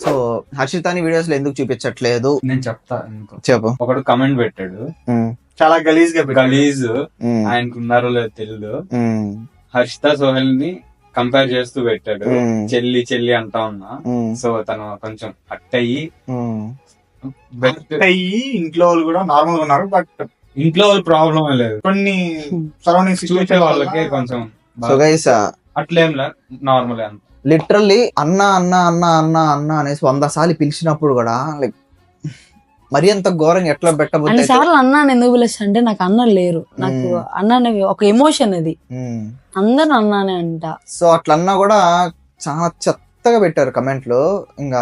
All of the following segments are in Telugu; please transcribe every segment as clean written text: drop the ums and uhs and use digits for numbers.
సో హర్షితాని వీడియోస్ లో ఎందుకు చూపించట్లేదు? నేను చెప్తా. చెప్పు. ఒకడు కమెంట్ పెట్టాడు, చాలా గలీజ్ గా గలీజ్, ఆయనకు ఉన్నారో లేదో తెలియదు. హర్షిత సోహెల్ ని కంపేర్ చేస్తూ పెట్టాడు, చెల్లి చెల్లి అంటా ఉన్నా. సో తను కొంచెం అట్టయి ఇంట్లో వాళ్ళు కూడా నార్మల్ గా ఉన్నారు, బట్ ఇంట్లో వాళ్ళు ప్రాబ్లం లేదు, కొన్ని సరౌండింగ్స్ చూసే వాళ్ళకి కొంచెం సో గైస్ అట్లేం నార్మల్ అంత. లిటరల్లీ అన్న అన్న అన్న అన్న అన్న అనేసి 100 సార్లు పిలిచినప్పుడు కూడా లైక్ మరి అంత ఘోరంగా ఎట్లా పెట్టబోతే అన్నిసార్లు అన్న ఎందుకు పిలుస్తా అంటే నాకు అన్న లేరు, నాకు అన్న అనేది ఒక ఎమోషన్, అది అందరు అన్నానే అంట. సో అట్లా అన్నా కూడా చాలా చెత్తగా పెట్టారు కమెంట్లు. ఇంకా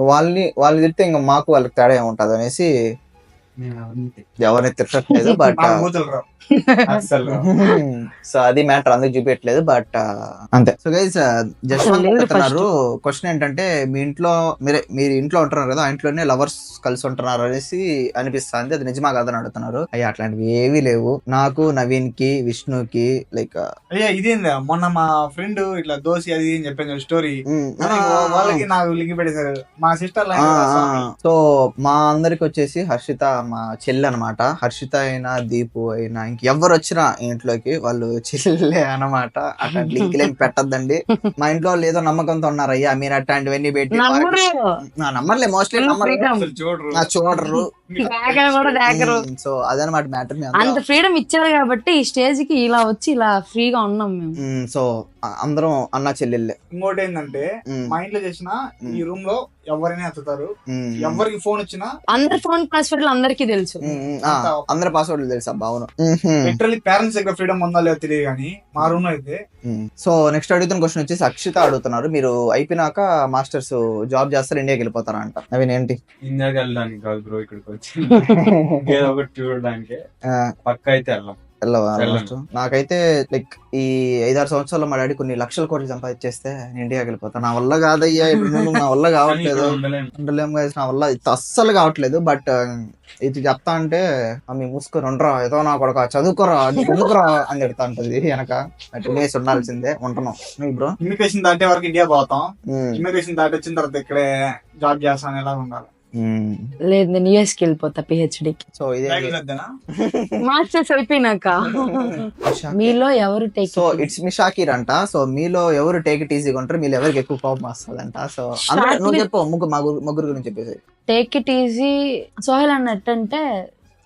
వాళ్ళు తిడితే ఇంకా మాకు వాళ్ళకి తేడా ఏముంటది అనేసి ఎవరిని తిట్టట్లేదు. బట్ అసలు సో అది మ్యాటర్ అందుకు చూపించట్లేదు, బట్ అంతే. సో గైస్ జస్ట్ చెప్తున్నారు, క్వశ్చన్ ఏంటంటే మీరు ఇంట్లో ఉంటున్నారు కదా, ఆ ఇంట్లోనే లవర్స్ కలిసి ఉంటున్నారు అనేసి అనిపిస్తుంది, అది నిజమా కాదని అడుగుతున్నారు. అయ్యా అట్లాంటివి ఏవీ లేవు. నాకు, నవీన్ కి, విష్ణుకి లైక్ అయ్యా ఇదేందా మొన్న మా ఫ్రెండ్ ఇట్లా దోశ అది అని చెప్పాను స్టోరీ, వాళ్ళకి నాకు లింక్ పెట్టేశారు మా సిస్టర్. సో మా అందరికి వచ్చేసి హర్షిత మా చెల్లి అనమాట. హర్షిత అయినా దీపు అయినా ఎవరు వచ్చినా ఇంట్లోకి వాళ్ళు చెల్లె అనమాట. అట్లాంటి లింకులు ఏం పెట్టద్దండి. మా ఇంట్లో వాళ్ళు ఏదో నమ్మకంతో ఉన్నారు, అయ్యా మీరు అట్లాంటివన్నీ పెట్టి నమ్మర్లే, మోస్ట్లీ చూడరు. సో అదనమాట మ్యాటర్. అంత ఫ్రీడమ్ ఇచ్చారు కాబట్టి ఈ స్టేజ్ కి ఇలా వచ్చి ఇలా ఫ్రీగా ఉన్నాం మేము. సో అందరం అన్న చెల్లెళ్ళే. ఇంకోటి ఏంటంటే మా ఇంట్లో చేసిన ఈ రూమ్ లో ఎవరైనా ఎత్తుతారు, ఎవరికి ఫోన్ వచ్చినా అందరి ఫోన్ పాస్వర్డ్ అందరికీ తెలుసు, అందరి పాస్వర్డ్లు తెలుసు అబ్బా. అవును, లిటరల్లీ పేరెంట్స్ దగ్గర ఫ్రీడమ్ ఉందా లేదో తెలియదు కానీ మా రూమ్ లో అయితే. సో నెక్స్ట్ అడుగుతున్న క్వశ్చన్ వచ్చేసి అక్షిత అడుగుతున్నారు, మీరు అయిపోయినాక మాస్టర్స్ జాబ్ చేస్తారు, ఇండియాకి వెళ్ళిపోతారా అంట. అవి ఏంటి? ఇండియాకి వెళ్ళడానికి కాదు బ్రో, ఇక్కడికి వచ్చి ఏదో ఒకటి చూడడానికి పక్క అయితే వెళ్ళవా? నాకైతే లైక్ ఈ 5-6 సంవత్సరాల్లో మా డాడీ కొన్ని లక్షల కోట్లు సంపాదించేస్తే నేను ఇండియాకి వెళ్ళిపోతాను. నా వల్ల కాదయ్యా, నా వల్ల కావట్లేదు, ఉండలేము కదా, నా వల్ల అస్సలు కావట్లేదు. బట్ ఇది చెప్తా అంటే మీ మూసుకొని ఉండరా, ఏదో నా కొడుక చదువుకోరా, చదువుకురా అని చెప్తా ఉంటది వెనక. అటెండెన్స్ ఉండాల్సిందే, ఉంటున్నాం. బ్రో ఇమిగ్రేషన్ దాటే వరకు ఇండియా పోతాం, ఇమిగ్రేషన్ దాటి వచ్చిన తర్వాత ఇక్కడే జాబ్ చేస్తాను ఎలా ఉండాలి. లేదు నేను యూఎస్ కి వెళ్ళిపోతా పిహెచ్డికి. సో ఇదే మాస్టర్స్ అయిపోయినాక. మీలో ఎవరు take so it's me Shakir అంట. సో మీలో ఎవరు టేక్ ఇట్ ఈజీగా ఉంటారు, మీరు ఎవరికి ఎక్కువ కోపం వస్తుందంట. సో నువ్వు చెప్పు, ముగ్గురు గురించి చెప్పేసి. టేక్ ఇట్ ఈజీ సోహెల్ అన్నట్టంటే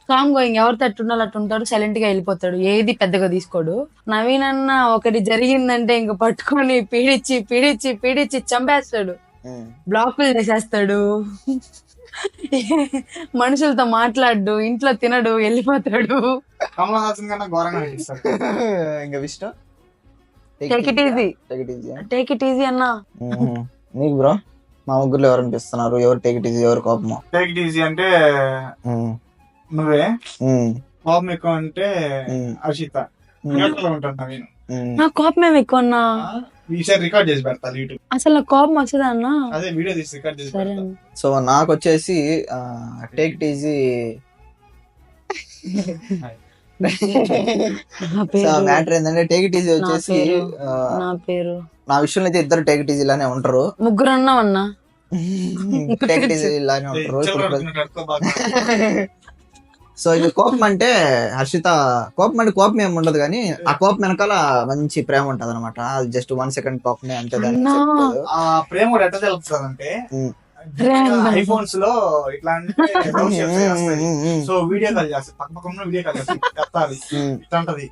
కామ్ గోయింగ్, ఎవరు తట్టుండాలి అట్టు ఉంటాడు, సైలెంట్ గా వెళ్ళిపోతాడు, ఏది పెద్దగా తీసుకోడు. నవీన్ అన్న ఒకటి జరిగిందంటే ఇంక పట్టుకొని పీడిచ్చి పీడిచ్చి పీడిచ్చి చంపేస్తాడు, బ్లాకులు చేసేస్తాడు, మనుషులతో మాట్లాడు, ఇంట్లో తినడు, వెళ్ళిపోతాడు. కమల్ హాసన్ కన్నా ఘోరంగా అనిపిస్తాడు. ఇంకా Vishnu take it easy, take it easy అన్నా. నీకు బ్రో మా ముగ్గురులో ఎవరు అనిపిస్తున్నారు, ఎవరు టేక్ ఇట్ ఈజీ, ఎవరు కోపమో? టేక్ ఇట్ ఈజీ అంటే నువ్వే, కోపం ఎక్కువ అంటే హర్షిత, ఉంటాను నవీన్. నా కోపం ఏమి ఎక్కువ అన్నా, ఈసారి రికార్డ్ చేసి పెడతా యూట్యూబ్. అసలు నా కోపం వచ్చేదా అన్న, అదే వీడియో తీసి రికార్డ్ చేసి పెడతా. సో నాకు వచ్చేసి టేక్ ఇట్ ఈజీ మ్యాటర్ ఏంటంటే, టేక్ ఇట్ ఈజీ వచ్చేసి నా పేరు, నా విషయంలో అయితే ఇద్దరు టేక్ ఇట్ ఈజీ లానే ఉంటారు. ముగ్గురు అన్నామన్నా టేక్ ఇట్ ఈజీ లానే ఉంటారు. సో ఇది కోపం అంటే హర్షిత కోపం అంటే కోపం ఏమి ఉండదు, కానీ ఆ కోపం వెనకాల మంచి ప్రేమ ఉంటది అనమాట. అది జస్ట్ 1 సెకండ్ కోపమే అంతే. ఆ ప్రేమ కూడా ఎట్లా తెలుస్తుంది అంటే ఐఫోన్స్ లో ఇట్లా సో వీడియో కాల్ చేస్తాయి, పక్క పక్కన వీడియో కాల్ చేస్తాయి, ఇట్లాంటది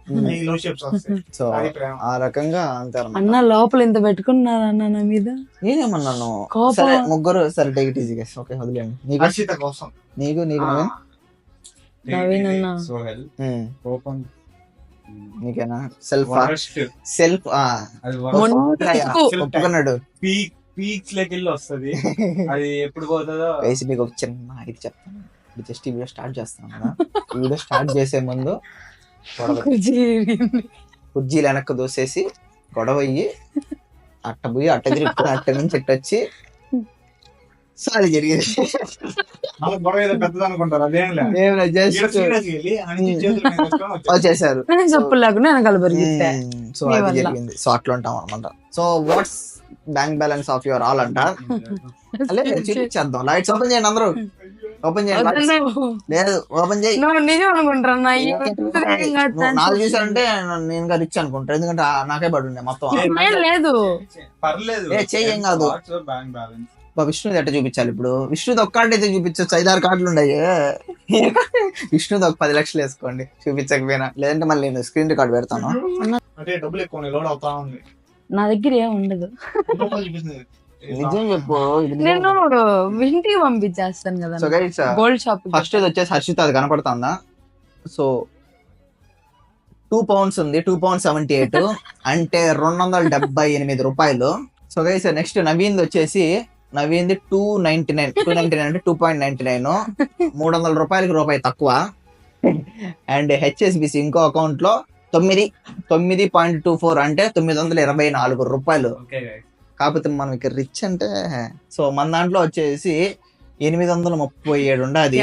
లో షేప్స్ వస్తాయి. సో ఆ రకంగా అంతే అన్న. లోపల ఇంత పెట్టుకున్నారా అన్న నా మీద? నేనేమన్నాను? సరే ముగ్గురు సరే take it easy guys, okay వదిలేండి. హర్షిత కోసం నీకు నవీన్ అన్న సోహెల్ కోపం నీకేనా? సెల్ఫ్ ఒప్పుకున్నాడు, పీక్స్ లెక్క వస్తుంది, అది ఎప్పుడు పోతుందో. వేసి మీకు ఒక చిన్న ఇది చెప్తాను, జస్ట్ ఈ వీడియో స్టార్ట్ చేస్తాను కదా, ఈ వీడియో స్టార్ట్ చేసే ముందు కుర్జీలు వెనక్కి దూసేసి గొడవ అయ్యి అట్ట పోయి అట్ట తిరుగుతున్న అట్ట నుంచి ఇట్టొచ్చి సారీ జరిగింది. వచ్చేసారు. చెప్పులాగా సో అది జరిగింది. సో అట్లా ఉంటాం అనమాట. So what's bank balance of your all అంట. లేదు చూపించేద్దాం. లైట్స్ ఓపెన్ చేయండి అందరూ, ఓపెన్ చేయండి. లేదు ఓపెన్ చేయి. నిజం అనుకుంటున్నా. నాకు చూసారంటే నేను రిచ్ అనుకుంటా, ఎందుకంటే నాకే పడి ఉండే మొత్తం. లేదు పర్లేదు, చెయ్యం కాదు. బ్యాంక్ బ్యాలెన్స్ విష్ణుది ఎట్ట చూపించాలి ఇప్పుడు? విష్ణుది ఒక్క కార్డు అయితే చూపించచ్చు, 5-6 కార్డులు ఉన్నాయి. విష్ణుది ఒక 10 లక్షలు వేసుకోండి చూపించకపోయినా, లేదంటే మళ్ళీ నేను స్క్రీన్ రికార్డ్ పెడతాను. అంటే డబ్బులు ఎక్కువ లోడ్ అవుతా ఉంది. నా దగ్గర ఏం ఉండదు. చూపిస్తుంది. నిజం చెప్పు. నేను ఇంటికి పంపించేస్తాను కదా so guys, gold shop. First ఇది వచ్చేసి హర్షిత, అది కనపడుతుందా? సో 2 pounds ఉంది, 2.78 అంటే 278 రూపాయలు. సో గైస్ నెక్స్ట్ నవీన్ వచ్చేసి, నవీన్ది 299 అంటే 2.99, 300 రూపాయలకి రూపాయి తక్కువ. అండ్ హెచ్ఎస్బిసి ఇంకో అకౌంట్ లో 9.24 అంటే 924 రూపాయలు. ఓకే గైస్, కాకపోతే మనం ఇక్కడ రిచ్ అంటే, సో మన దాంట్లో వచ్చేసి 837 ఉండదు.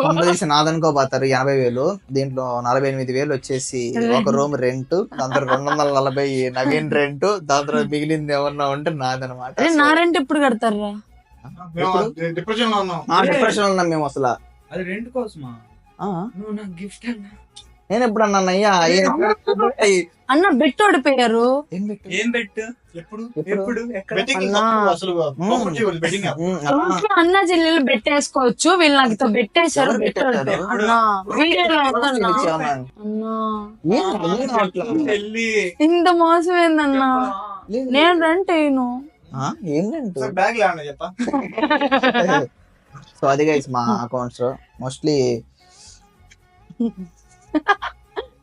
కొంపదీసి నాదనుకోపోతారు 80,000. దీంట్లో 48,000 వచ్చేసి ఒక రూమ్ రెంట్, దాంతో 240 నవీన్ రెంట్, దాంతో మిగిలింది ఏమన్నా ఉంటే నాదనమాట. నా రెంట్ ఎప్పుడు కడతారా? డిప్రెషన్ లో ఉన్నాం. డిప్రెషన్ ఉన్నాం మేము అసలు. అది రెంట్ కోసమా? నువ్వు నాకు గిఫ్ట్ అన్నా. నేను ఎప్పుడు అన్నానయ్యా? అన్న బెట్ ఓడిపోయారు. ఏం బెట్? ఎప్పుడు ఎప్పుడు ఎక్కడ? అసలు బెట్టింగ్ అన్న చెల్లెలు బెట్ వేసుకోవచ్చు, వీళ్ళు నాకు బెట్టేశారు. బెట్ ఇంత మోసం ఏందన్నా? నేను రెంట్ అయ్యను. ఏంటంటే బ్యాగ్ లేకుండా చెప్పా. సో అది గైస్ మా అకౌంట్స్ మోస్ట్లీ.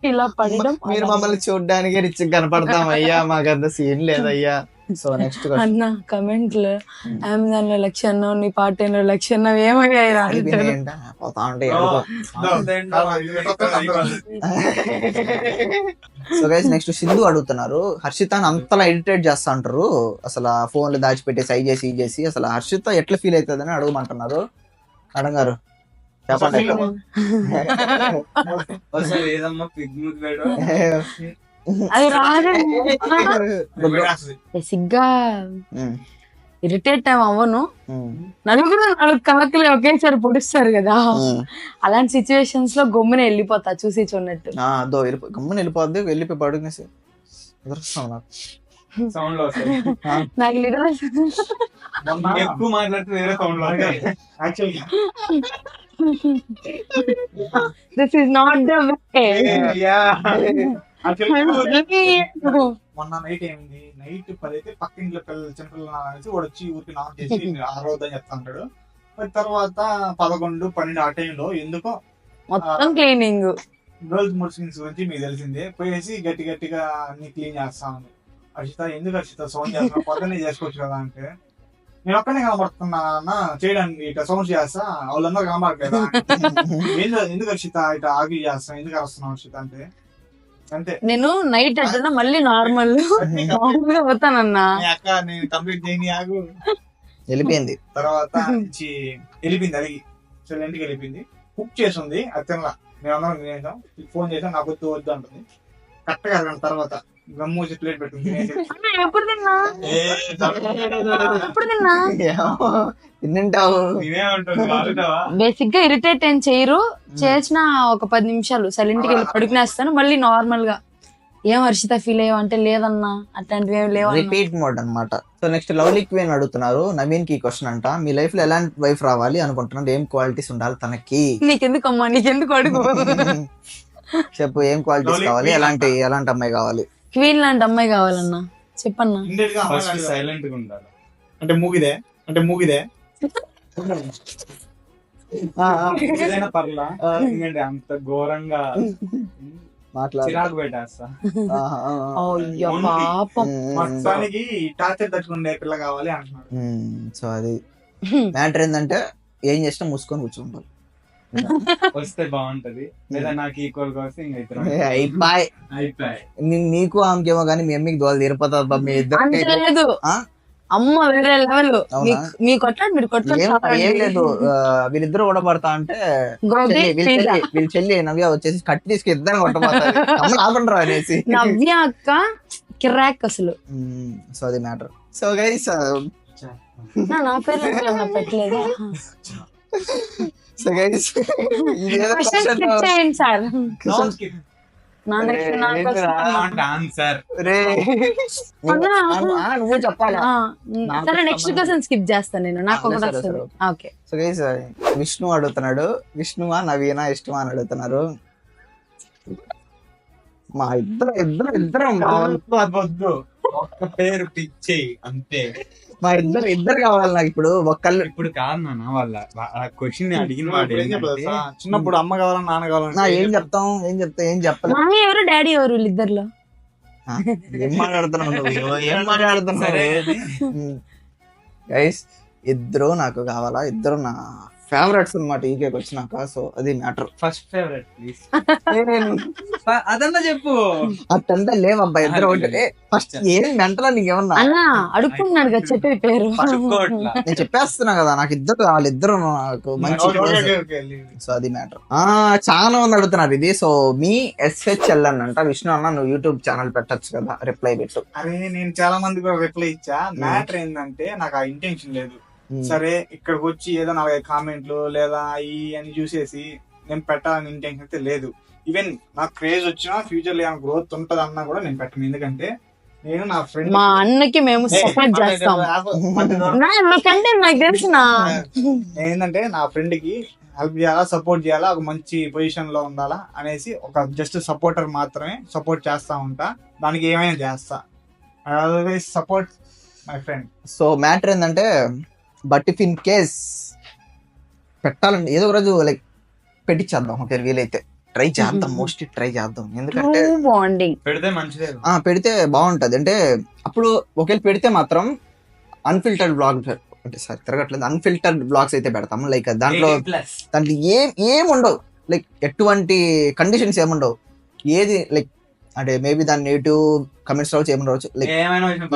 ఇలా పడడం మీరు మమ్మల్ని చూడడానికి రిచ్ కనపడతాం అయ్యా, మాకంత సీన్ లేదయ్యా. సో నెక్స్ట్ అన్న కమెంట్ లో అమెజాన్ లో 1,00,000 అన్నావు, నీ పార్ట్ టైం లో 1,00,000 అన్నావు, ఏమయ్యాయి? పోతా ఉంటాయి. సో గైస్ నెక్స్ట్ సింధు అడుగుతున్నారు, హర్షితని అంతలా ఎడిటేట్ చేస్తా అంటారు, అసలు ఫోన్లు దాచిపెట్టేసి ఐ చేసి అసలు హర్షిత ఎట్లా ఫీల్ అవుతుంది అని అడగమంటున్నారు. అడగారు చెప్పండి. ఏదమ్మా పిగ్ముడు అది రాదు. సిగ్గా ఇరిటేట్ అవ్వను. నలుగురు 4 కాకులు ఒకేసారి పొడుస్తారు కదా, అలాంటి సిచ్యువేషన్స్ లో గమ్మున వెళ్ళిపోతా చూసి చూడనట్టు. గమ్మున వెళ్ళిపోద్ది, వెళ్ళిపోయి పడుకునేసి సౌండ్ లో నాకు లిటరల్ ఎక్కువ మాట్లాడితే వేరే సౌండ్ లో యాక్చువల్గా this is not the way. మొన్న నైట్ ఏమైంది, నైట్ 10 అయితే పక్క ఇంట్లో చిన్నపిల్లలు అనేసి వాడు వచ్చి ఊరికి నాన్ చేసి ఆరోగ్యం చెప్తా ఉంటాడు. తర్వాత 11, 12 ఆ టైంలో ఎందుకో మొత్తం క్లీనింగ్ గర్ల్స్ మూడ్ గురించి మీకు తెలిసిందే, పోయేసి గట్టిగా అన్ని క్లీన్ చేస్తాను. హర్షిత ఎందుకు హర్షిత సౌండ్ చేస్తున్నా, పొద్దున్నే చేసుకోవచ్చు కదా అంటే, నేను ఒక్కనే కనబడుతున్నా అన్న చేయడానికి, ఇట్లా సౌండ్ చేస్తా వాళ్ళందరూ కనబడట్లేదా, ఎందుకు హర్షిత ఇట్లా ఆగి చేస్తా, ఎందుకు వస్తున్నావు హర్షిత అంటే, అంతే. నేను నైట్ అంటున్నా మళ్ళీ నార్మల్ అవుతానన్నా. అక్క నేను కంప్లీట్ చేయని ఆగు. వెళ్ళిపోయింది. తర్వాత వెళ్ళిపోయింది, అడిగి ఇంటికి వెళ్ళిపోయింది. కుక్ చేసి ఉంది, అది తినలా. మేమందరం తినేసాం. ఫోన్ చేసాం, నాకు వద్దు అంటుంది. కరెక్ట్ గా అరగంట తర్వాత గమ్ము ప్లేట్ పెట్టింది. ఎప్పుడు తిన్నా తింటావు. బేసిక్ గా ఇరిటేట్ ఏం చేయరు, చేసిన ఒక 10 నిమిషాలు సైలెంట్ గా వెళ్ళి పడుకునేస్తాను, మళ్ళీ నార్మల్ గా ఏం హర్షిత ఫీల్ అయ్యావు అంటే లేదన్నా అట్లాంటివి ఏమి లేవు. రిపీట్ మోడ్ అన్నమాట. సో నెక్స్ట్ లవ్లీ క్వీన్ అడుగుతున్నారు, నవీన్ కి క్వశ్చన్ అంట, మీ లైఫ్ లో ఎలాంటి వైఫ్ రావాలి అనుకుంటున్నారు, ఏం క్వాలిటీస్ ఉండాలి తనకి? నీకెందుకమ్మా, నీకెందుకు అడుగు. చెప్పు, ఏం క్వాలిటీస్ కావాలి, ఎలాంటి అమ్మాయి కావాలి? క్వీన్ లాంటి అమ్మాయి కావాలన్నా చెప్పన్నా. సైలెంట్ గా ఉండాలి. అంటే మూగిదే ఏదైనా పర్లా, ఎందుకంటే అంత ఘోరంగా చిరాకు పెట్టేస్తా. పాపం మొత్తానికి టార్చర్ తట్టుకునే పిల్ల కావాలి అంటున్నాడు. సో అది మ్యాటర్ ఏంటంటే ఏం చేసినా మూసుకొని కూర్చుంటారు. వస్తే బాగుంటది, లేదా నాకు ఈక్వల్ గా వస్తే అయిపోయి నీకు ఆమెకేమో కానీ మీ అమ్మకి దోలు తీరిపోతుంది బాబు, మీ ఇద్దరు. అమ్మ వేరే లెవెల్. మీ కొట్లాడు మీరు కొట్లాడు ఏం లేదు, వీళ్ళిద్దరు కూడా పడతా అంటే వీళ్ళ చెల్లి నవ్య వచ్చేసి కట్టి తీసుకు ఇద్దరు కొట్టబోతారు అనేసి. నవ్య అక్క కిరాక్ అసలు. సో అది మ్యాటర్. సో గైస్ నా పేరు పెట్టలేదు. సో గైస్ చేయండి సార్. ఆన్సర్ నువ్వు చెప్పాలా? సరే నెక్స్ట్ క్వశ్చన్ స్కిప్ చేస్తాను నేను, నాకు ఒకటి వస్తుంది. ఓకే. సో గైస్ విష్ణు అడుగుతున్నాడు, విష్ణువా నవీనా ఇష్టమా అని అడుగుతున్నారు. మా ఇద్దరం వద్దు, ఒక్క పేరు పిచ్చి అంతే. మా ఇద్దరు కావాలి నాకు ఇప్పుడు. ఒక్కళ్ళు ఇప్పుడు కాదు నాన్న, వాళ్ళ క్వశ్చన్ అడిగిన వాడు ఇప్పుడు ఏం చెప్పలేదు ఏంటంటే, సార్? చిన్నప్పుడు అమ్మ కావాలని నాన్న నా కావాలని ఏం చెప్తాం, ఏం చెప్పలేదు. మమ్మీ ఎవరు డాడీ ఎవరు వీళ్ళిద్దరిలో? ఏం మాట్లాడుతున్నావు నువ్వు? ఏం మాట్లాడుతున్నావు? సరే గైస్ ఇద్దరు నాకు కావాలా, ఇద్దరు నా ఫేవరెట్స్ అనమాట ఈకేకి వచ్చినాక. సో అది మ్యాటర్. ఫస్ట్ ఫేవరెట్ ప్లీజ్ అదన్నా చెప్పు. అట్టంతా లేవబ్బా, ఇద్దరు ఒకటి. ఫస్ట్ ఏం మెంటలా నీకేమన్నా? అన్నా అడుక్కున్నాడు కదా చెప్పే పేరు. పట్టుకోవట్లా. నేను చెప్పేస్తున్నా కదా, నాకు ఇద్దరు వాళ్ళిద్దరు నాకు మంచి okay, close. Okay, okay, leave. So అది మ్యాటర్. చాలా మంది అడుగుతున్నారు ఇది. సో మీ SHL అంట, విష్ణు అన్న నువ్వు యూట్యూబ్ ఛానల్ పెట్టచ్చు కదా, రిప్లై పెట్టు. అరే నేను చాలా మంది కూడా రిప్లై ఇచ్చా. మ్యాటర్ ఏంటంటే నాకు ఆ ఇంటెన్షన్ లేదు. సరే ఇక్కడికి వచ్చి ఏదో 4 కామెంట్లు లేదా ఈ అని చూసేసి నేను పెట్టాలని ఇంటెన్షన్ అయితే లేదు. ఈవెన్ నాకు క్రేజ్ వచ్చినా ఫ్యూచర్ లో ఏమైనా గ్రోత్ ఉంటది అన్నా కూడా నేను పెట్టను. ఎందుకంటే నేను నా ఫ్రెండ్ మా అన్నకి మేము సపోర్ట్ చేస్తాం. నాకంటే నాకు తెలిసిన ఏంటంటే నా ఫ్రెండ్ కి హెల్ప్ చేయాలా, సపోర్ట్ చేయాలా, ఒక మంచి పొజిషన్ లో ఉండాలా అనేసి ఒక జస్ట్ సపోర్టర్ మాత్రమే సపోర్ట్ చేస్తా ఉంటా. దానికి ఏమైనా చేస్తా. Always support my friend. So matter ఏంటంటే, బట్ ఇఫ్ ఇన్ కేస్ పెట్టాలండి ఏదో ఒక రోజు లైక్ పెట్టించేద్దాం. ఓకే వీలైతే ట్రై చేద్దాం, మోస్ట్లీ ట్రై చేద్దాం. ఎందుకంటే బాండింగ్ పెడితే మంచిదే. పెడితే బాగుంటది. అంటే అప్పుడు ఒకవేళ పెడితే మాత్రం అన్ఫిల్టర్డ్ బ్లాగ్ అంటే సార్ తిరగట్లేదు, అన్ఫిల్టర్డ్ బ్లాగ్స్ అయితే పెడతాం. లైక్ దాంట్లో ఏం ఉండవు, లైక్ ఎటువంటి కండిషన్స్ ఏముండవు. ఏది లైక్ అంటే మేబీ దాని నెగిటివ్ కమెంట్స్ రావచ్చు, ఏమన్నా రావచ్చు, లైక్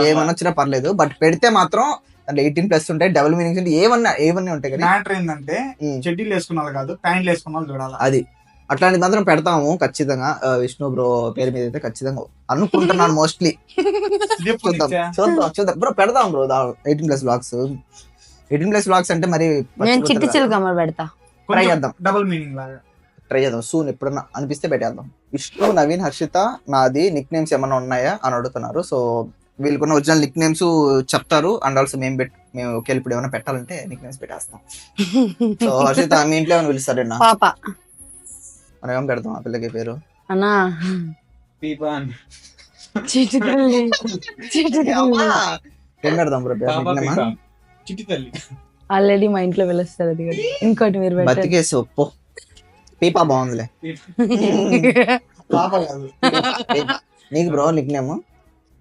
ఏమన్నా వచ్చినా పర్లేదు. బట్ పెడితే మాత్రం దాంట్లో 18+ ఉంటాయి, డబుల్ మీనింగ్స్ ఉంటాయి, ఏమన్నా ఉంటాయి కదా. మ్యాటర్ ఏంటంటే చెడ్డీలు వేసుకున్న వాళ్ళు కాదు, ప్యాంట్లు వేసుకున్న వాళ్ళు చూడాలి. అది అట్లాంటి మాత్రం పెడతాము ఖచ్చితంగా. విష్ణు బ్రో పేరు మీద అయితే ఖచ్చితంగా అనుకుంటున్నాను మోస్ట్లీ. చూద్దాం బ్రో, పెడదాం బ్రో 18+ బ్లాగ్స్. 18+ బ్లాగ్స్ అంటే మరి నేను చిట్టి చిలుకమ్మ పెడతా. ట్రై చేద్దాం, డబుల్ మీనింగ్ లాగా ట్రై చేద్దాం. సూన్ ఎప్పుడన్నా అనిపిస్తే పెట్టేద్దాం. విష్ణు, నవీన్, హర్షిత నాది నిక్ నేమ్స్ ఏమైనా ఉన్నాయా అని అడుగుతున్నారు. సో వీళ్ళకున్న ఒరిజినల్ నిక్ నేమ్స్ చెప్తారు. అండ్ ఆల్సో మేము ఒకవేళ ఇప్పుడు ఏమైనా పెట్టాలంటే నిక్ నేమ్స్ పెట్టేస్తాం. సో హర్షిత మీ ఇంట్లో ఏమైనా పిలుస్తారేనా? పాప. మనం ఏం పెడతాం ఆ పిల్లకి పేరు? అన్నా ఏం పెడదాం బ్రో పేరు? చిట్టి తల్లి. ఆల్రెడీ మా ఇంట్లో పిలుస్తారు. అది కూడా ఇంకోటి మీరు పెట్టండి. బతికేసి ఒప్పు. పీపా బాగుందిలే. పాప కాదు. నీకు బ్రో నిక్ నేమ్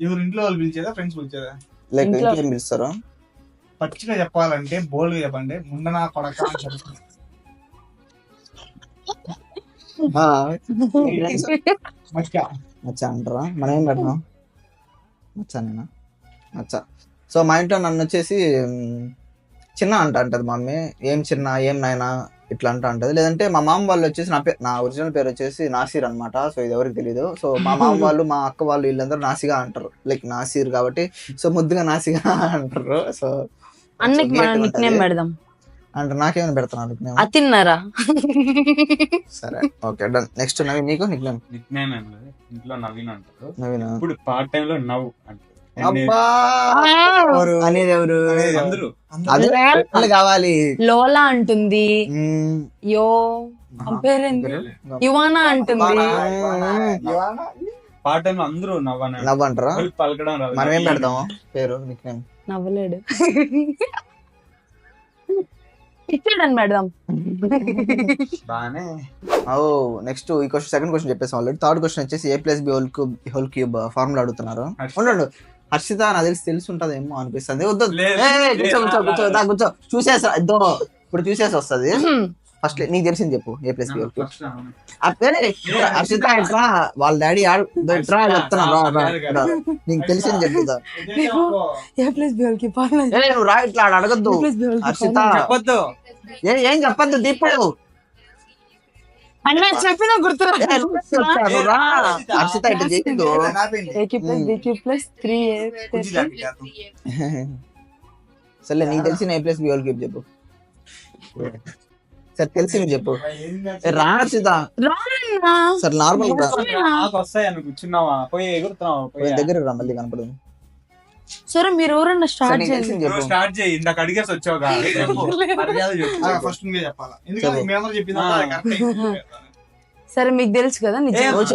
ఎవరు ఇంట్లో వాళ్ళు పిలిచేదా, ఫ్రెండ్స్ పిలిచేదా? లైక్ ఇంట్లో ఏం పిలుస్తారు? పచ్చిగా చెప్పాలంటే బోల్డ్ గా చెప్పండి, ముందన కొడక అని చెప్తాను. మచ్చా అంటారా? మనం ఏం పెడతాం? మచ్చానేనా? మచ్చా. సో మా ఇంట్లో నన్ను వచ్చేసి చిన్న అంటది మా మమ్మీ. ఏం చిన్న, ఏం నాయనా ఇట్లా అంటది. లేదంటే మా మామ వాళ్ళు వచ్చేసి నా ఒరిజినల్ పేరు వచ్చేసి నాసీర్ అనమాట. సో ఇది ఎవరికి తెలియదు. సో మా మామ వాళ్ళు, మా అక్క వాళ్ళు వీళ్ళందరూ నాసిగా అంటారు. లైక్ నాసీర్ కాబట్టి సో ముద్దుగా నాసిగా అంటారు. సో అన్నకి మనం నిక్ నేమ్ పెడదాం అంటే నాకేమైనా పెడుతున్నాను నిక్ నేమ్? అతిన్నారా? సరే ఓకే డన్. నెక్స్ట్ నవీన్, నీకు నిక్ నేమ్? నిక్ నేమ్ ఏం లేదు, ఇంట్లో నవీన్ అంటారు. నవీన్ ఇప్పుడు పార్ట్ టైం లో నవ్వు అంటారు. అబ్బా అనేది ఎవరు? అందరూ అదే కావాలి. లోలా అంటుంది, యో పేరేంటి, యువానా అంటుంది. పార్ట్ టైం లో అందరూ నవ్వంటారా? పలకడం రాదు. మనం ఏం పెడతాం పేరు, నిక్ నేమ్? నవ్వలేడు. ఇచ్చాడని పెడదాం. బానే. నెక్స్ట్ ఈ క్వశ్చన్, సెకండ్ క్వశ్చన్ చెప్పేసాం ఆల్రెడీ. థర్డ్ క్వశ్చన్ వచ్చేసి A+B హోల్ క్యూబ్ ఫార్ములా అడుగుతున్నారు. ఉండండి, హర్షిత నాకు తెలిసి ఉంటదేమో అనిపిస్తుంది. వద్దు కూర్చో చూసేసా ఇద్దో, ఇప్పుడు చూసేసి వస్తుంది. ఫస్ట్ నీకు తెలిసింది చెప్పు. A+B హోల్ క్యూబ్ హర్షిత ఎట్రా వాళ్ళ డాడీ ఎట్రా చెప్తున్నా, నీకు తెలిసింది చెప్తుందా? నువ్వు రా, ఇట్లా అడగద్దు హర్షిత. చెప్పొద్దు, ఏం చెప్పద్దు దీప్పుడు. అన్న చెప్పిన గుర్తు హర్షిత ఇట్లా చేయదు. AQ plus b cube plus 3a సరే నీకు తెలిసిన A plus b whole cube చెప్పు. సరే తెలిసి నువ్వు చెప్పు. రా హర్షిత సరే నార్మల్ గా నాకు వస్తాయి అని కూర్చున్నావా, పోయి ఎగురుతున్నావా, దగ్గర రా మళ్ళీ కనపడదు. సరే మీరు ఎవరన్నా సరే స్టార్ట్ నీకు చేయండి. తెలిసింది చెప్పు. స్టార్ట్ చేయి. ఇందాక అడిగేసి వచ్చావు ఫస్ట్ నువ్వే చెప్పాలా, ఎందుకంటే మేమందరూ చెప్పింది. సరే మీకు తెలుసు కదా నువ్వు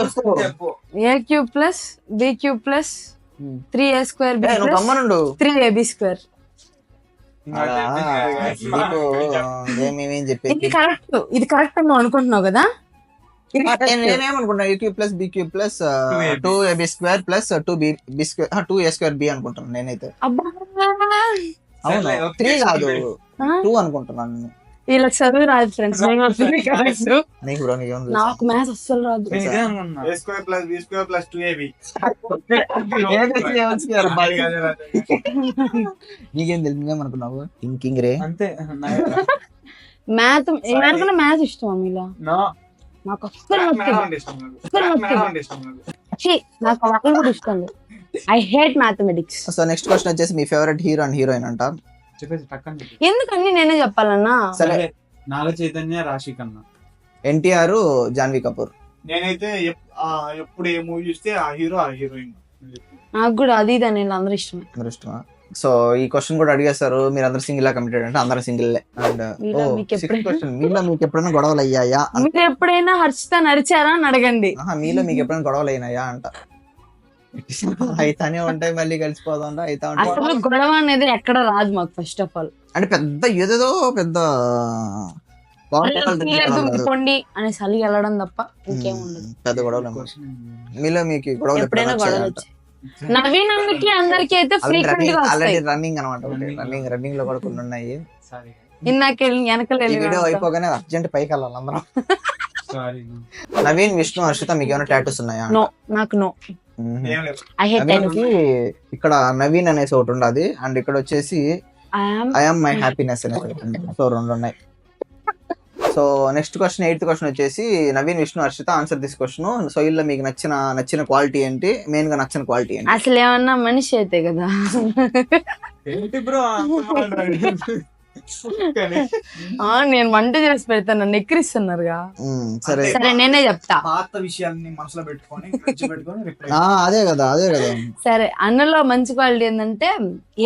చెప్పు. A cube plus b cube plus 3a square b నువ్వు గమ్మనుండు. 3ab square. నీకు ఏమేమేం చెప్పేది ఇది కరెక్ట్ అని అనుకుంటున్నావు కదా. నేనేమనుకున్నా a cube plus b cube plus 2ab square plus 2a square b అనుకుంటున్నాను నేనైతే. అబ్బా అవును 3 కాదు 2 అనుకుంటున్నాను నేను. వీళ్ళకి చదువు రాదు ఫ్రెండ్స్. నీకు బ్రో నీకేం తెలుసు? నాకు మ్యాథ్స్ అస్సలు రాదు. A square plus B square plus 2ab. నీకేం తెలుసు? నువ్వేమనుకున్నావు? థింకింగ్ రే. అంతే. మ్యాథ్ ఎవరికైనా మ్యాథ్స్ ఇష్టమా మీలో? నాకు అస్సలు నాకు వాళ్ళు కూడా ఇష్టం లేదు. I hate mathematics. So next question వచ్చేసి మీ ఫేవరెట్ హీరో అండ్ హీరోయిన్ అంట. చెప్పేసి పక్కన ఎందుకని నేనే చెప్పాలన్నా? సరే నాగ చైతన్య, రాశి ఖన్నా. ఎన్టీఆర్, జాన్వీ కపూర్. నేనైతే ఎప్పుడు ఏ మూవీ చూస్తే ఆ హీరో ఆ హీరోయిన్. నాకు కూడా అది ఇది అని అందరూ ఇష్టమే. అందరూ ఇష్టమా? సో ఈ క్వశ్చన్ కూడా అడిగేస్తారు, మీరు అందరు సింగిల్ కమిటెడ్ అంటే అందరూ సింగిల్. అండ్ మీలో మీకు మీలో మీకు ఎప్పుడైనా గొడవలు అయ్యాయా? మీరు ఎప్పుడైనా హర్షిత నడిచారా అని అడగండి. మీలో మీకు ఎప్పుడైనా గొడవలు అయినాయా అంట. అయితానే ఉంటాయి, మళ్ళీ కలిసిపోదా అయితా ఉంటాయి. అసలు గొడవ అనేది ఎక్కడ రాదు మాకు ఫస్ట్ ఆఫ్ ఆల్. అంటే పెద్ద ఏదేదో పెద్ద దుంపుకోండి అనేసి అలిగి వెళ్ళడం తప్ప ఇంకేం ఉండదు. పెద్ద గొడవలు మీలో మీకు గొడవలు ఎప్పుడైనా గొడవలు వచ్చాయి. నవీన్ అందరికి అందరికి అయితే ఫ్రీక్వెంట్ గా ఆల్రెడీ వస్తాయి. రన్నింగ్ అనమాట. రన్నింగ్ లో కూడా కొన్ని ఉన్నాయి. ఇందాక వెనకాల ఈ వీడియో అయిపోగానే అర్జెంట్ పైకి వెళ్ళాలి అందరం. నవీన్, విష్ణు, హర్షిత మీకు ఏమైనా టాటూస్ ఉన్నాయా? నో, నాకు నో. ఏం లేదు. ఐ హేట్ నవీన్కి ఇక్కడ నవీన్ అనేసి ఒకటి ఉండదు, అండ్ ఇక్కడ వచ్చేసి ఐఎమ్ మై హ్యాపీనెస్ అనేసి ఒకటి ఉంది. సో రెండు ఉన్నాయి. So next question 8th question వచ్చేసి Naveen, Vishnu, Harshitha answer this question. So ఇలా మీకు నచ్చిన క్వాలిటీ ఏంటి? మెయిన్ గా నచ్చిన క్వాలిటీ ఏంటి? అసలు ఏమన్నా మనిషి అయితే కదా. ఏంటి బ్రో? నేను వంట చేసి పెడతాను, నన్ను ఎక్కిరిస్తున్నారుగా. సరే సరే నేనే చెప్తా. పాత విషయాన్ని మనసులో పెట్టుకొని reply. అదే కదా. సరే, అన్నలో మంచి క్వాలిటీ ఏంటంటే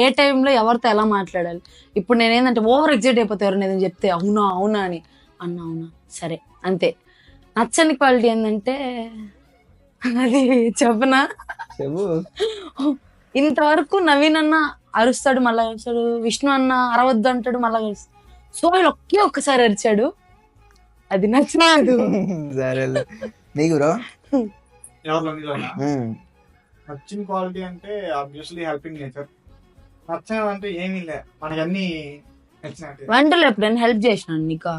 ఏ టైంలో ఎవరితో ఎలా మాట్లాడాలి. ఇప్పుడు నేనేంటంటే ఓవర్ ఎగ్జైట్ అయిపోతే ఎవరైనా ఏదైనా చెప్తే అవునా అవునా అని అవునా సరే అంతే. నచ్చని క్వాలిటీ ఏంటంటే అది చెప్పనా, ఇంతవరకు నవీన్ అన్న అరుస్తాడు మళ్ళా అరుస్తాడు, విష్ణు అన్న అరవద్దు అంటాడు మళ్ళా అరుస్తాడు. సోహెల్ ఒక్కసారి అరిచాడు, అది నచ్చలేదు. సరే నీకు బ్రో? ఎవరిలో నీలోనా? నచ్చిన క్వాలిటీ అంటే ఆబ్వియస్లీ హెల్పింగ్ నేచర్. నచ్చదంటే ఏమీ లే, మనకి అన్ని నచ్చినట్టు. వంటలు ఎప్పుడైనా హెల్ప్ చేసినాను నీకు?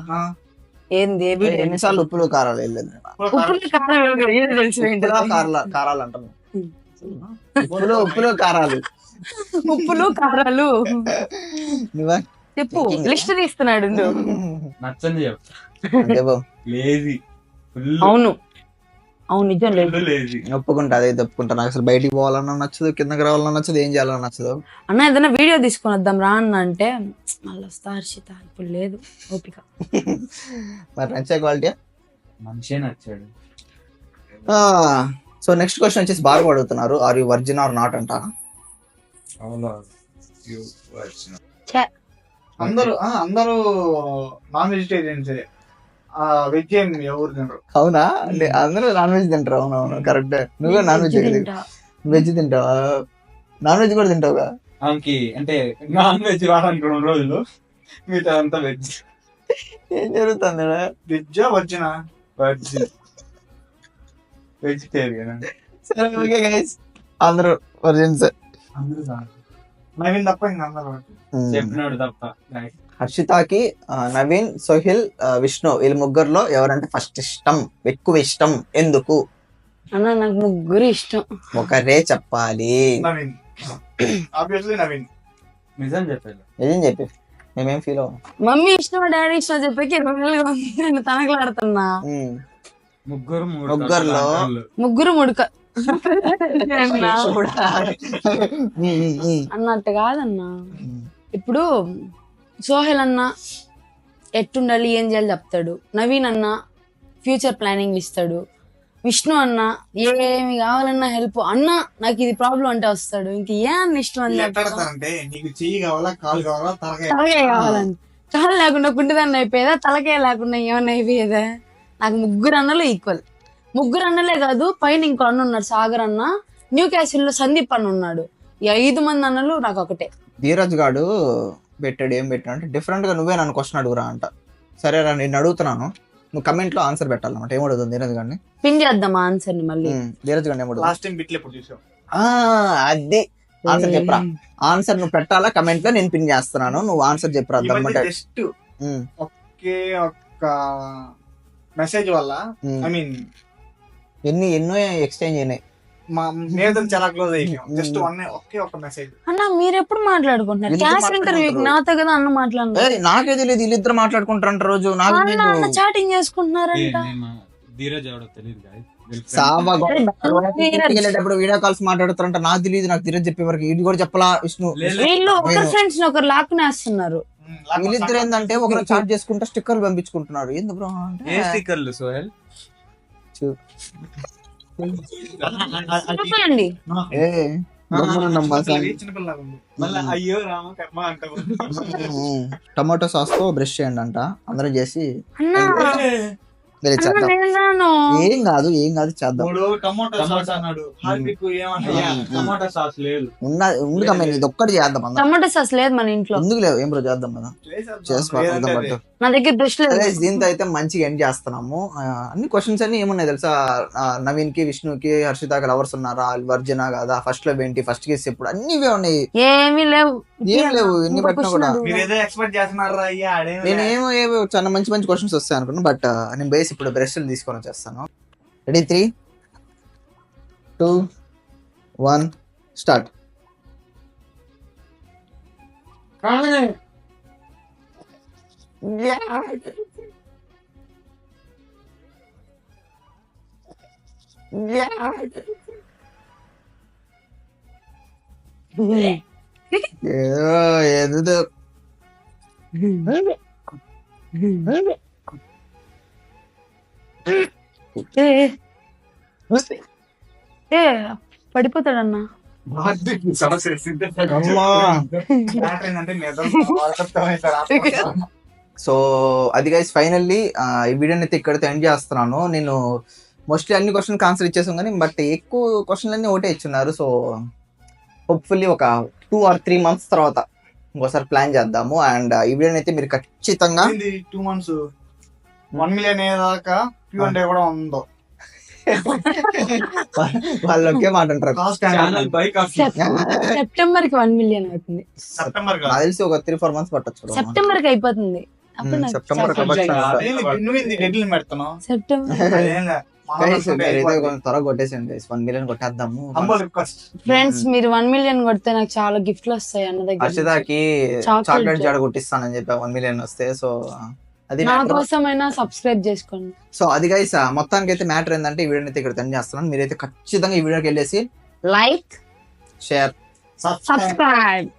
ఏంది ఎన్నిసార్లు ఉప్పులు కారాలు వెళ్ళలేదు? ఉప్పులు కారం తెలుసు కారాలు అంటాను. ఉప్పులు కారాలు ఉప్పులు కారాలు నువ్వా చెప్పు, లిస్ట్ తీస్తున్నాడు. నచ్చని చెప్తా. లేజీ. అవును అవును నిజం లేదు. లేజీ. ఒప్పుకుంటా, అదే ఒప్పుకుంటా. నాకు అసలు బయటికి పోవాలన్నా నచ్చదు, కిందకి రావాలన్నా నచ్చదు, ఏం చేయాలన్నా నచ్చదు. అన్న ఏదైనా వీడియో తీసుకొని వద్దాం రా అన్న అంటే మళ్ళీ వస్తా హర్షిత, ఇప్పుడు లేదు ఓపిక. మరి నచ్చే క్వాలిటీ మనిషే నచ్చాడు. సో నెక్స్ట్ క్వశ్చన్ వచ్చేసి బాగా అడుగుతున్నారు, are you virgin or not అంట. అందరూ నాన్ వెజిటేరియన్స్. వెజ్ ఏం ఎవరు తినరు. అవునా? అందరూ నాన్ వెజ్ తింటారు. అవునవును కరెక్ట్. నువ్వే నాన్ వెజ్ వెజ్ తింటావా? నాన్ వెజ్ కూడా తింటావుగా? ఆమెకి అంటే నాన్ వెజ్ వారానికి 2 రోజులు, మిగతా అంతా వెజ్. ఏం జరుగుతుంది? వెజ్ వర్జినా? వెజిటేరియన్. సరే ఓకే గైస్, అందరూ వర్జిన్స్. నవీన్ తప్ప ఇంకా అందరూ చెప్పినాడు తప్ప. హర్షితకి నవీన్, సోహిల్, విష్ణు వీళ్ళ ముగ్గురులో ఎవరంటే ఫస్ట్ ఇష్టం, ఎక్కువ ఇష్టం, ఎందుకు? అన్న నాకు ముగ్గురు ఇష్టం. ఒకరే చెప్పాలి. నవీన్. ఆబ్వియస్లీ నవీన్. నిజం చెప్పాలి. నిజం చెప్పి మేమేం ఫీల్ అవ్వం. మమ్మీ ఇష్టం డాడీ ఇష్టం చెప్పాక నేను తనకలాడుతున్నా. ముగ్గురు ముగ్గురులో ముగ్గురు ముడుక అన్నట్టు కాదన్నా. ఇప్పుడు సోహెల్ అన్న ఎట్టుండాలి ఏం చేయాలి చెప్తాడు, నవీన్ అన్న ఫ్యూచర్ ప్లానింగ్ ఇస్తాడు, విష్ణు అన్న ఏమి కావాలన్నా హెల్ప్, అన్న నాకు ఇది ప్రాబ్లం అంటే వస్తాడు. ఇంక ఏ అన్న ఇష్టం అని అంటే నీకు చెయ్యి కావాలా కాలు కావాలా తలకాయ కావాలని, కాలు లేకుండా కుంటిదాన్ని అయిపోయేదా, తలకాయ లేకుండా ఏమన్నా అయిపోయేదా? నాకు ముగ్గురు అన్నలు ఈక్వల్. ముగ్గురు అన్నలే కాదు, పైన ఇంకో అన్న ఉన్నాడు సాగర్ అన్న, న్యూ క్యాసిల్ లో సందీప్ అన్న ఉన్నాడు. ఈ 5 మంది అన్నలు నాకు ఒకటే. ధీరజ్ గాడు పెట్టాడు, ఏం పెట్టాడు అంటే డిఫరెంట్ గా నువ్వే నన్ను క్వశ్చన్ అడుగురా అంట. సరే రా నేను అడుగుతున్నాను, నువ్వు కమెంట్ లో ఆన్సర్ పెట్టాలన్నమాట. ఏమడుగుతుంది ధీరజ్ గారిని? పిన్ చేద్దాం ఆన్సర్ ని మళ్ళీ. ధీరజ్ గారిని ఏమడుగు? లాస్ట్ టైం బిట్లు ఎప్పుడు చూసావు? అదే ఆన్సర్ చెప్పరా. ఆన్సర్ నువ్వు పెట్టాలా కమెంట్ లో, నేను పిన్ చేస్తున్నాను, నువ్వు ఆన్సర్ చెప్పరా అనమాట. జస్ట్ ఒకే ఒక్క మెసేజ్ వల్ల ఐ మీన్ ఎన్నో ఎక్స్చేంజ్ అయినాయి. మా మేడం చాలా క్లోజ్ అయిపోయాం. జస్ట్ ఒకే ఒక్క మెసేజ్. అన్న మీరు ఎప్పుడు మాట్లాడుకుంటున్నారు? క్యాష్ ఇంటర్వ్యూకి నాతో కదా అన్న మాట్లాడుతున్నారు. నాకే తెలియదు, వీళ్ళిద్దరు మాట్లాడుకుంటారంట రోజు. అన్న చాటింగ్ చేసుకుంటున్నారంట. ధీరజ్ ఎవడో తెలియదు వెళ్ళేటప్పుడు వీడియో కాల్స్ మాట్లాడుతారంట. నాకు తెలియదు, నాకు ధీరజ్ చెప్పే వరకు ఇది కూడా చెప్పలా విష్ణు. వీళ్ళు ఒకరి ఫ్రెండ్స్ ఒకరు లాక్కునేస్తున్నారు. వీళ్ళిద్దరు ఏంటంటే ఒకరు చాట్ చేసుకుంటా స్టిక్కర్లు పంపించుకుంటున్నారు. ఎందుకు బ్రో ఏ స్టిక్కర్లు సోహెల్? చెప్పండి. అయ్యో రామ కర్మ అంటారు. టమాటో సాస్ తో బ్రష్ చేయండి అంట అందరం చేసి. ఏం కాదు చేద్దాం. టమాటా సాస్ లేదు, ఉంది కమ్మా, ఇది ఒక్కటి చేద్దాం. టమాటో సాస్ లేదు మన ఇంట్లో. ఎందుకు లేవు, ఏం రోజు చేద్దాం కదా, చేసుకోవాలి. నా దగ్గర బ్రష్ లేదు. దీంతో అయితే మంచిగా ఎండ్ చేస్తున్నాము. అన్ని క్వశ్చన్స్ అన్ని ఏమున్నాయి తెలుసా? నవీన్ కి, విష్ణుకి, హర్షితకి లవర్స్ ఉన్నారా, వర్జన కదా, ఫస్ట్ లో ఏంటి, ఫస్ట్ కేసు ఎప్పుడు, అన్ని ఇవే ఉన్నాయి. ఏమీ లేవు, ఎన్ని పెట్టినా కూడా. నేనేమో చాలా మంచి మంచి క్వశ్చన్స్ వస్తాయి అనుకున్నాను. బట్ నేను బేస్ ఇప్పుడు బ్రష్ తీసుకొని వచ్చేస్తాను. Ready 3, 2, 1 start. ఏదో పడిపోతాడన్నా. సో అది గైస్ ఫైనల్లీ ఈ వీడియోని అయితే ఇక్కడితో ఎండ్ చేస్తున్నాను. నేను మోస్ట్లీ అన్ని క్వశ్చన్ ఆన్సర్ ఇచ్చేసాం కానీ బట్ ఎక్కువ క్వశ్చన్లు అన్ని ఒకటే ఇచ్చున్నారు. సో హోప్ఫుల్లీ ఒక 2 or 3 months తర్వాత ఇంకోసారి ప్లాన్ చేద్దాము. అండ్ ఈ వీడియోని అయితే మీరు ఖచ్చితంగా 2 months 1 million అయ్యేదాకా Q&A కూడా ఉందో. వాళ్ళు ఒకే మాట అంటారు. సెప్టెంబర్ కి 1 million అవుతుంది. సెప్టెంబర్ తెలిసి ఒక 3-4 months పట్టొచ్చు. సెప్టెంబర్ కి అయిపోతుంది. సెప్టెంబర్ త్వరగా కొట్టేసండి. 1 million కొట్టేద్దాము ఫ్రెండ్స్. మీరు 1 million కొడితే నాకు చాలా గిఫ్ట్లు వస్తాయి అన్న దగ్గర. హర్షితకి చాక్లెట్ జాడ కొట్టిస్తానని చెప్పి 1 million వస్తే. సో అది నా కోసమైనా సబ్స్క్రైబ్ చేసుకోండి. సో అది గైస్ మొత్తానికి అయితే మ్యాటర్ ఏంటంటే ఈ వీడియోని అయితే ఇక్కడ ఎండ్ చేస్తున్నాను. మీరైతే ఖచ్చితంగా ఈ వీడియోకి వెళ్ళేసి లైక్, షేర్, సబ్స్క్రైబ్